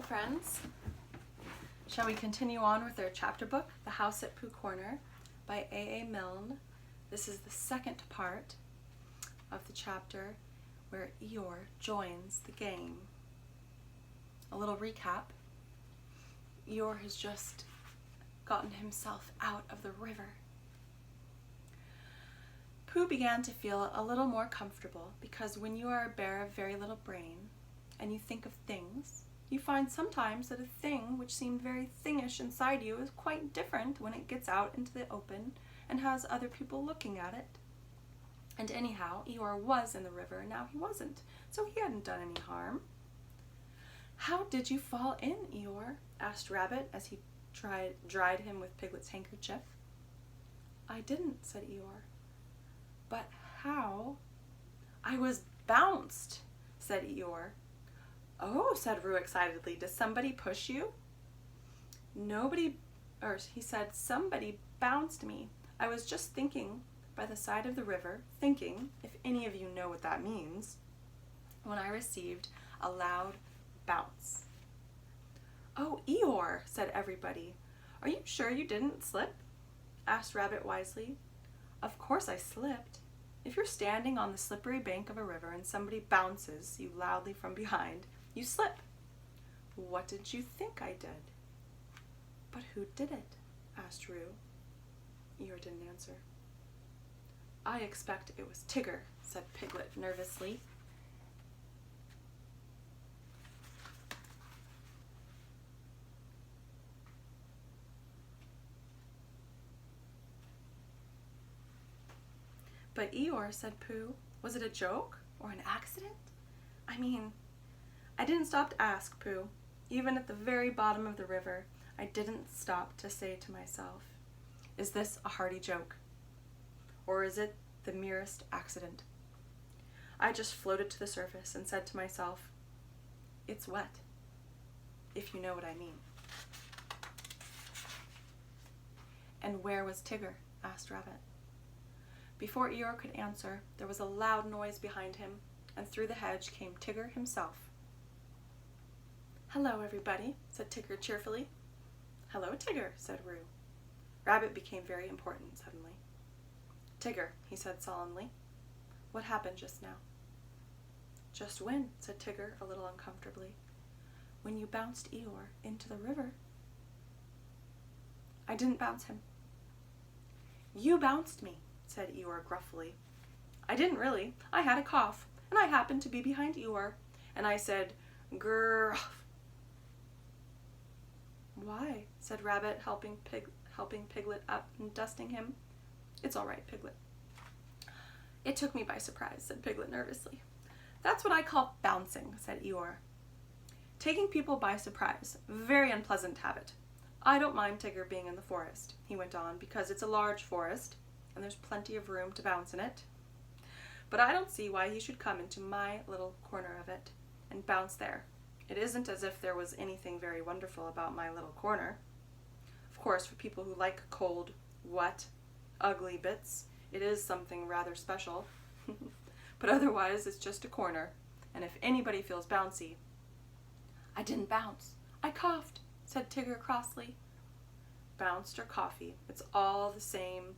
friends. Shall we continue on with our chapter book, The House at Pooh Corner by A. Milne. This is the second part of the chapter where Eeyore joins the game. A little recap. Eeyore has just gotten himself out of the river. Pooh began to feel a little more comfortable because when you are a bear of very little brain and you think of things, you find sometimes that a thing which seemed very thingish inside you is quite different when it gets out into the open and has other people looking at it. And anyhow, Eeyore was in the river and now he wasn't, so he hadn't done any harm. "How did you fall in, Eeyore?" asked Rabbit as he dried him with Piglet's handkerchief. "I didn't," said Eeyore. "But how?" "I was bounced," said Eeyore. "Oh," said Roo excitedly, "does somebody push you?" He said, "Somebody bounced me. I was just thinking by the side of the river, thinking, if any of you know what that means, when I received a loud bounce." "Oh, Eeyore," said everybody. "Are you sure you didn't slip?" asked Rabbit wisely. "Of course I slipped. If you're standing on the slippery bank of a river and somebody bounces you loudly from behind, you slip. What did you think I did?" "But who did it?" asked Roo. Eeyore didn't answer. "I expect it was Tigger," said Piglet nervously. "But Eeyore," said Pooh, "was it a joke or an accident? I didn't stop to ask, Pooh. Even at the very bottom of the river, I didn't stop to say to myself, is this a hearty joke? Or is it the merest accident? I just floated to the surface and said to myself, it's wet, if you know what I mean." "And where was Tigger?" asked Rabbit. Before Eeyore could answer, there was a loud noise behind him, and through the hedge came Tigger himself. "Hello, everybody," said Tigger cheerfully. "Hello, Tigger," said Roo. Rabbit became very important suddenly. "Tigger," he said solemnly, "what happened just now?" "Just when?" said Tigger a little uncomfortably. "When you bounced Eeyore into the river." "I didn't bounce him." "You bounced me," said Eeyore gruffly. "I didn't really. I had a cough, and I happened to be behind Eeyore, and I said, grrrr." "Why?" said Rabbit, helping Piglet up and dusting him. "It's all right, Piglet." "It took me by surprise," said Piglet nervously. "That's what I call bouncing," said Eeyore. "Taking people by surprise. Very unpleasant habit. I don't mind Tigger being in the forest," he went on, "because it's a large forest, and there's plenty of room to bounce in it. But I don't see why he should come into my little corner of it and bounce there. It isn't as if there was anything very wonderful about my little corner. Of course, for people who like cold, wet, ugly bits, it is something rather special. But otherwise, it's just a corner, and if anybody feels bouncy—" "I didn't bounce. I coughed," said Tigger crossly. "Bounced or coffee, it's all the same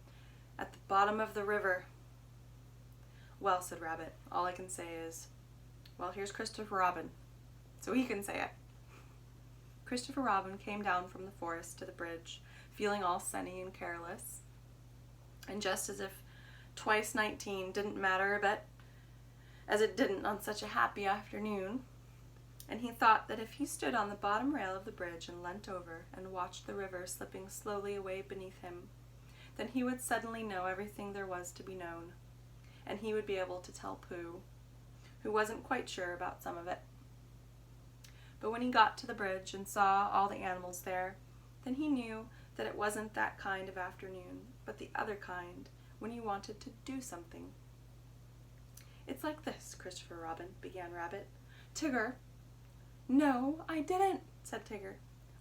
at the bottom of the river." "Well," said Rabbit, "all I can say is, well, here's Christopher Robin, so he can say it." Christopher Robin came down from the forest to the bridge, feeling all sunny and careless, and just as if twice 19 didn't matter a bit, as it didn't on such a happy afternoon, and he thought that if he stood on the bottom rail of the bridge and leant over and watched the river slipping slowly away beneath him, then he would suddenly know everything there was to be known, and he would be able to tell Pooh, who wasn't quite sure about some of it. But when he got to the bridge and saw all the animals there, then he knew that it wasn't that kind of afternoon, but the other kind, when he wanted to do something. "It's like this, Christopher Robin," began Rabbit. "Tigger—" "No, I didn't," said Tigger.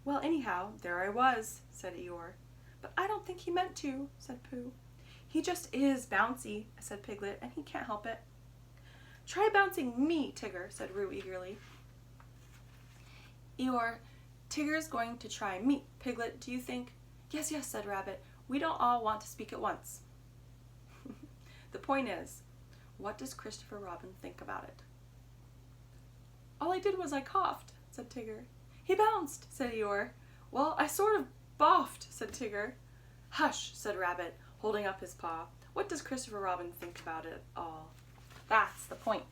"Well, anyhow, there I was," said Eeyore. "But I don't think he meant to," said Pooh. "He just is bouncy," said Piglet, "and he can't help it." "Try bouncing me, Tigger," said Roo eagerly. Eeyore, Tigger's going to try meat. Piglet, do you think? Yes, yes, said Rabbit. We don't all want to speak at once. The point is, what does Christopher Robin think about it? All I did was I coughed, said Tigger. He bounced, said Eeyore. Well, I sort of boffed, said Tigger. Hush, said Rabbit, holding up his paw. What does Christopher Robin think about it all? That's the point.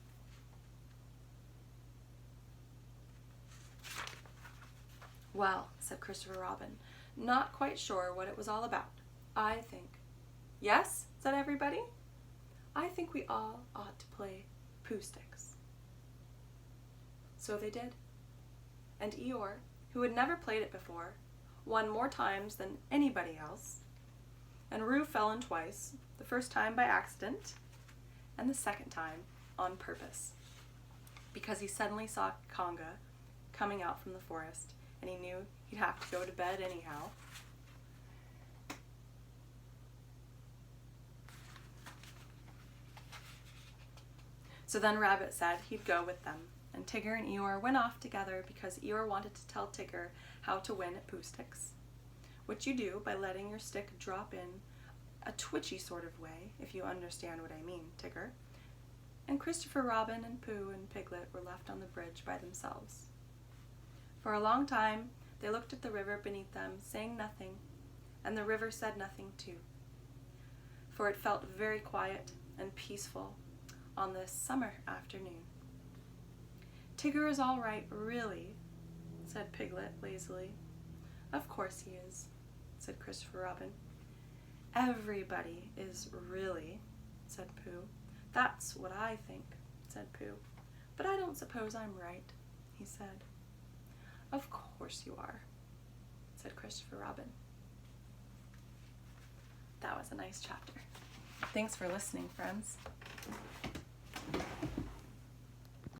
Well, said Christopher Robin, not quite sure what it was all about. I think. Yes, said everybody. I think we all ought to play Pooh-Sticks. So they did. And Eeyore, who had never played it before, won more times than anybody else. And Roo fell in twice, the first time by accident, and the second time on purpose, because he suddenly saw Conga coming out from the forest, and he knew he'd have to go to bed anyhow. So then Rabbit said he'd go with them, and Tigger and Eeyore went off together because Eeyore wanted to tell Tigger how to win at Pooh-Sticks, which you do by letting your stick drop in a twitchy sort of way, if you understand what I mean, Tigger. And Christopher Robin and Pooh and Piglet were left on the bridge by themselves. For a long time, they looked at the river beneath them, saying nothing, and the river said nothing too, for it felt very quiet and peaceful on this summer afternoon. Tigger is all right, really, said Piglet lazily. Of course he is, said Christopher Robin. Everybody is really, said Pooh. That's what I think, said Pooh. But I don't suppose I'm right, he said. Of course you are, said Christopher Robin. That was a nice chapter. Thanks for listening, friends.